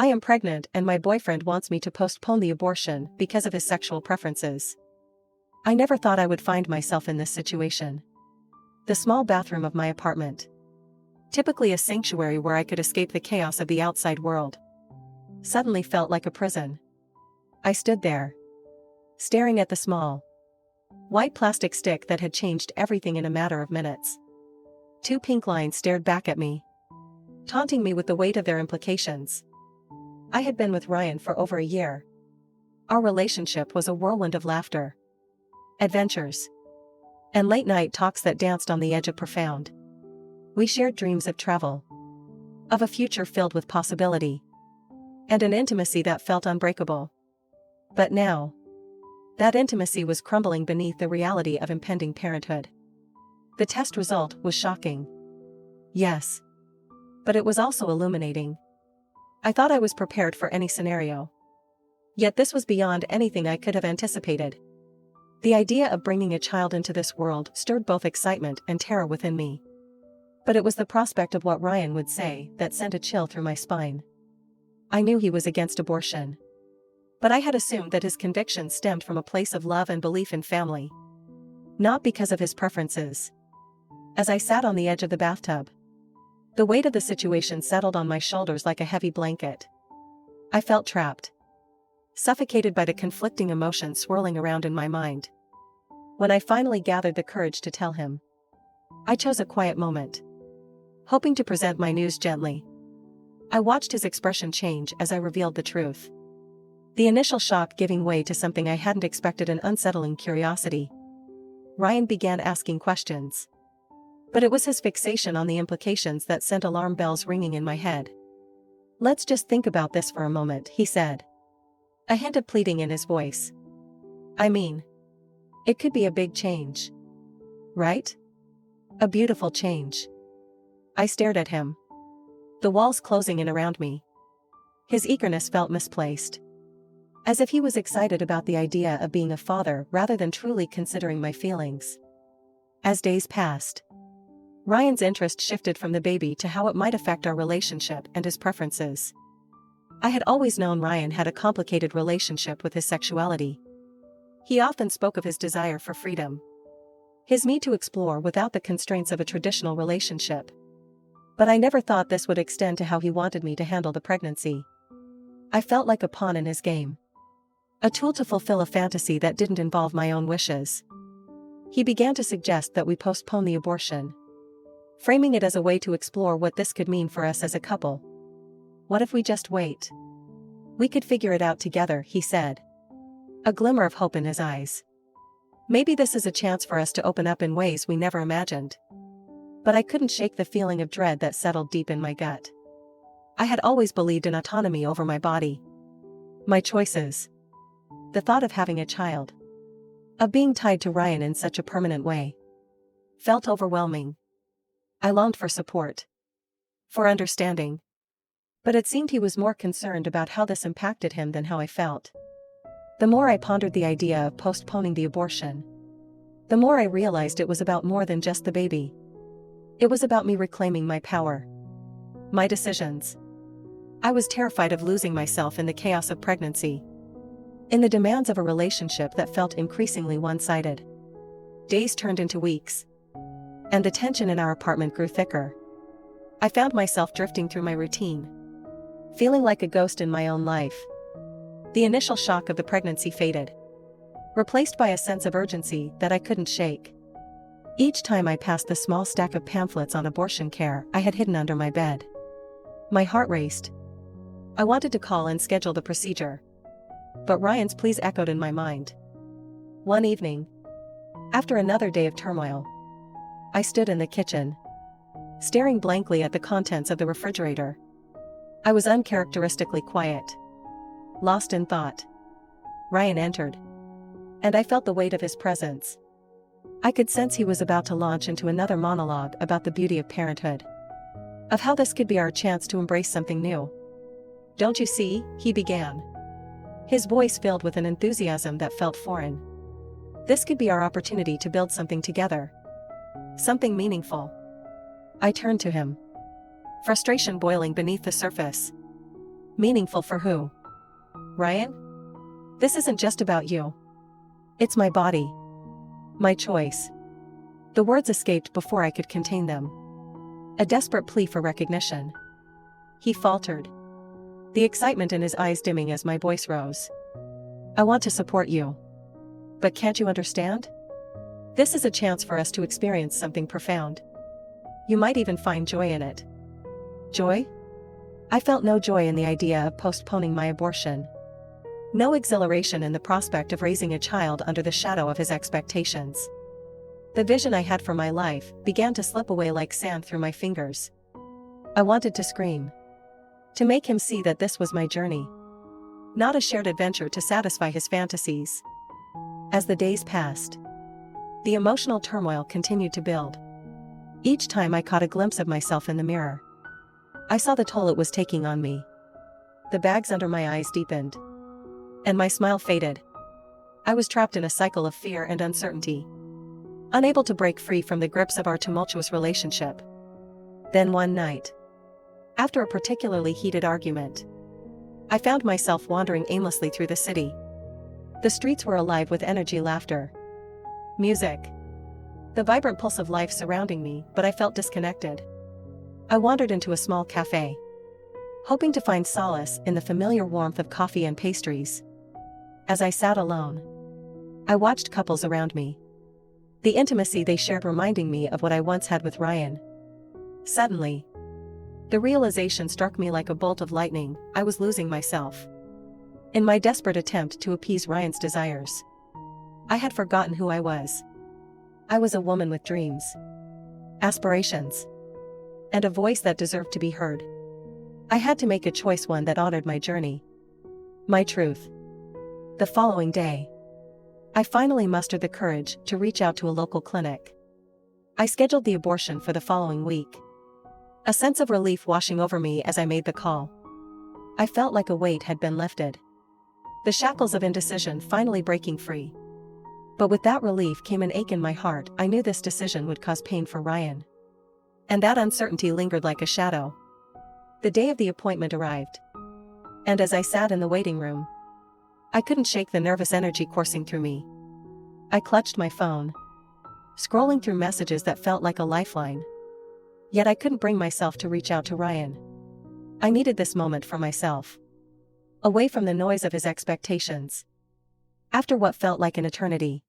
I am pregnant and my boyfriend wants me to postpone the abortion because of his sexual preferences. I never thought I would find myself in this situation. The small bathroom of my apartment. Typically a sanctuary where I could escape the chaos of the outside world. Suddenly felt like a prison. I stood there, staring at the small, white plastic stick that had changed everything in a matter of minutes. Two pink lines stared back at me, taunting me with the weight of their implications. I had been with Ryan for over a year. Our relationship was a whirlwind of laughter, adventures, and late-night talks that danced on the edge of profound. We shared dreams of travel, of a future filled with possibility, and an intimacy that felt unbreakable. But now, that intimacy was crumbling beneath the reality of impending parenthood. The test result was shocking. Yes. But it was also illuminating. I thought I was prepared for any scenario. Yet this was beyond anything I could have anticipated. The idea of bringing a child into this world stirred both excitement and terror within me. But it was the prospect of what Ryan would say that sent a chill through my spine. I knew he was against abortion. But I had assumed that his convictions stemmed from a place of love and belief in family, not because of his preferences. As I sat on the edge of the bathtub, the weight of the situation settled on my shoulders like a heavy blanket. I felt trapped, suffocated by the conflicting emotions swirling around in my mind. When I finally gathered the courage to tell him, I chose a quiet moment, hoping to present my news gently. I watched his expression change as I revealed the truth. The initial shock giving way to something I hadn't expected, an unsettling curiosity. Ryan began asking questions. But it was his fixation on the implications that sent alarm bells ringing in my head. "Let's just think about this for a moment," he said, a hint of pleading in his voice. "I mean, it could be a big change. Right? A beautiful change." I stared at him, the walls closing in around me. His eagerness felt misplaced, as if he was excited about the idea of being a father rather than truly considering my feelings. As days passed, Ryan's interest shifted from the baby to how it might affect our relationship and his preferences. I had always known Ryan had a complicated relationship with his sexuality. He often spoke of his desire for freedom, his need to explore without the constraints of a traditional relationship. But I never thought this would extend to how he wanted me to handle the pregnancy. I felt like a pawn in his game, a tool to fulfill a fantasy that didn't involve my own wishes. He began to suggest that we postpone the abortion, framing it as a way to explore what this could mean for us as a couple. "What if we just wait? We could figure it out together," he said, a glimmer of hope in his eyes. "Maybe this is a chance for us to open up in ways we never imagined." But I couldn't shake the feeling of dread that settled deep in my gut. I had always believed in autonomy over my body, my choices. The thought of having a child, of being tied to Ryan in such a permanent way, felt overwhelming. I longed for support, for understanding. But it seemed he was more concerned about how this impacted him than how I felt. The more I pondered the idea of postponing the abortion, the more I realized it was about more than just the baby. It was about me reclaiming my power, my decisions. I was terrified of losing myself in the chaos of pregnancy, in the demands of a relationship that felt increasingly one-sided. Days turned into weeks, and the tension in our apartment grew thicker. I found myself drifting through my routine, feeling like a ghost in my own life. The initial shock of the pregnancy faded, replaced by a sense of urgency that I couldn't shake. Each time I passed the small stack of pamphlets on abortion care I had hidden under my bed, my heart raced. I wanted to call and schedule the procedure, but Ryan's pleas echoed in my mind. One evening, after another day of turmoil, I stood in the kitchen, staring blankly at the contents of the refrigerator. I was uncharacteristically quiet, lost in thought. Ryan entered, and I felt the weight of his presence. I could sense he was about to launch into another monologue about the beauty of parenthood, of how this could be our chance to embrace something new. "Don't you see?" he began, his voice filled with an enthusiasm that felt foreign. "This could be our opportunity to build something together, something meaningful." I turned to him, frustration boiling beneath the surface. Meaningful for who? Ryan? This isn't just about you. It's my body. My choice. The words escaped before I could contain them. A desperate plea for recognition. He faltered, the excitement in his eyes dimming as my voice rose. I want to support you. But can't you understand? This is a chance for us to experience something profound. You might even find joy in it. Joy? I felt no joy in the idea of postponing my abortion. No exhilaration in the prospect of raising a child under the shadow of his expectations. The vision I had for my life began to slip away like sand through my fingers. I wanted to scream. To make him see that this was my journey. Not a shared adventure to satisfy his fantasies. As the days passed, the emotional turmoil continued to build. Each time I caught a glimpse of myself in the mirror, I saw the toll it was taking on me. The bags under my eyes deepened, and my smile faded. I was trapped in a cycle of fear and uncertainty, unable to break free from the grips of our tumultuous relationship. Then one night, after a particularly heated argument, I found myself wandering aimlessly through the city. The streets were alive with energy, laughter, music, the vibrant pulse of life surrounding me, but I felt disconnected. I wandered into a small cafe, hoping to find solace in the familiar warmth of coffee and pastries. As I sat alone, I watched couples around me, the intimacy they shared reminding me of what I once had with Ryan. Suddenly, the realization struck me like a bolt of lightning: I was losing myself. In my desperate attempt to appease Ryan's desires, I had forgotten who I was. I was a woman with dreams, aspirations, and a voice that deserved to be heard. I had to make a choice, one that honored my journey, my truth. The following day, I finally mustered the courage to reach out to a local clinic. I scheduled the abortion for the following week, a sense of relief washing over me as I made the call. I felt like a weight had been lifted, the shackles of indecision finally breaking free. But with that relief came an ache in my heart. I knew this decision would cause pain for Ryan, and that uncertainty lingered like a shadow. The day of the appointment arrived, and as I sat in the waiting room, I couldn't shake the nervous energy coursing through me. I clutched my phone, scrolling through messages that felt like a lifeline. Yet I couldn't bring myself to reach out to Ryan. I needed this moment for myself, away from the noise of his expectations. After what felt like an eternity,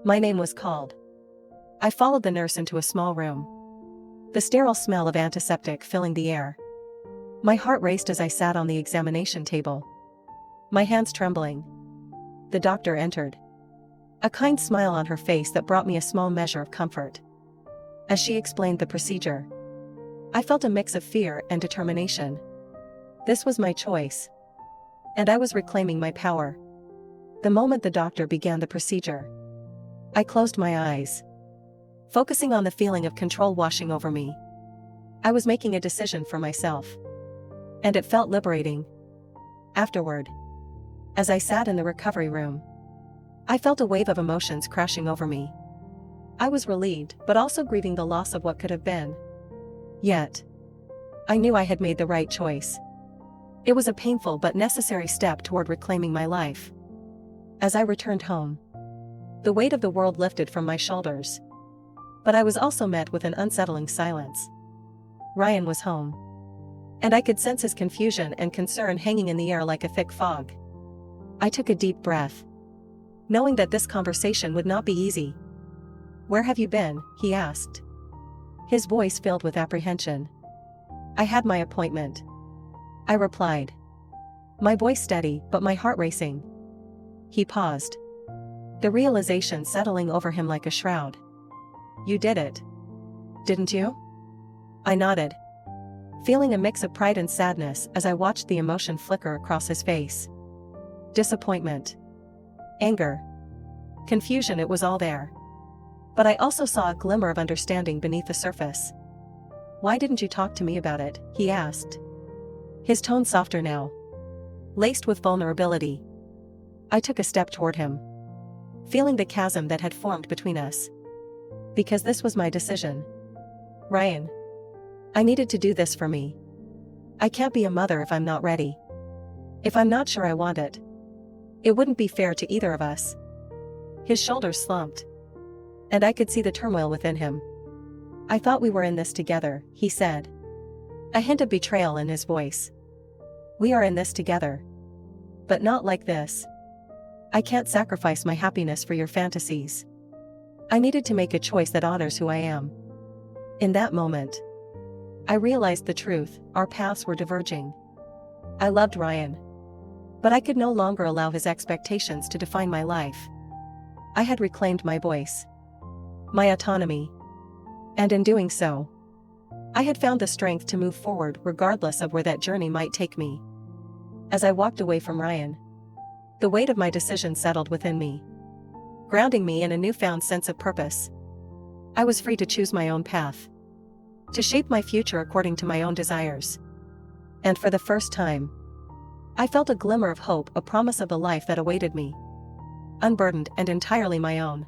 my name was called. I followed the nurse into a small room, the sterile smell of antiseptic filling the air. My heart raced as I sat on the examination table, my hands trembling. The doctor entered, a kind smile on her face that brought me a small measure of comfort. As she explained the procedure, I felt a mix of fear and determination. This was my choice, and I was reclaiming my power. The moment the doctor began the procedure, I closed my eyes, focusing on the feeling of control washing over me. I was making a decision for myself, and it felt liberating. Afterward, as I sat in the recovery room, I felt a wave of emotions crashing over me. I was relieved, but also grieving the loss of what could have been. Yet, I knew I had made the right choice. It was a painful but necessary step toward reclaiming my life. As I returned home, the weight of the world lifted from my shoulders. But I was also met with an unsettling silence. Ryan was home, and I could sense his confusion and concern hanging in the air like a thick fog. I took a deep breath, knowing that this conversation would not be easy. "Where have you been?" he asked, his voice filled with apprehension. "I had my appointment," I replied, my voice steady but my heart racing. He paused, the realization settling over him like a shroud. "You did it, didn't you?" I nodded, feeling a mix of pride and sadness as I watched the emotion flicker across his face. Disappointment, anger, confusion, it was all there. But I also saw a glimmer of understanding beneath the surface. "Why didn't you talk to me about it?" he asked, his tone softer now, laced with vulnerability. I took a step toward him, feeling the chasm that had formed between us. "Because this was my decision, Ryan. I needed to do this for me. I can't be a mother if I'm not ready." If I'm not sure I want it, it wouldn't be fair to either of us. His shoulders slumped, and I could see the turmoil within him. I thought we were in this together, he said, a hint of betrayal in his voice. We are in this together. But not like this. I can't sacrifice my happiness for your fantasies. I needed to make a choice that honors who I am. In that moment, I realized the truth, our paths were diverging. I loved Ryan, but I could no longer allow his expectations to define my life. I had reclaimed my voice, my autonomy, and in doing so, I had found the strength to move forward regardless of where that journey might take me. As I walked away from Ryan, the weight of my decision settled within me, grounding me in a newfound sense of purpose. I was free to choose my own path, to shape my future according to my own desires. And for the first time, I felt a glimmer of hope, a promise of the life that awaited me, unburdened and entirely my own.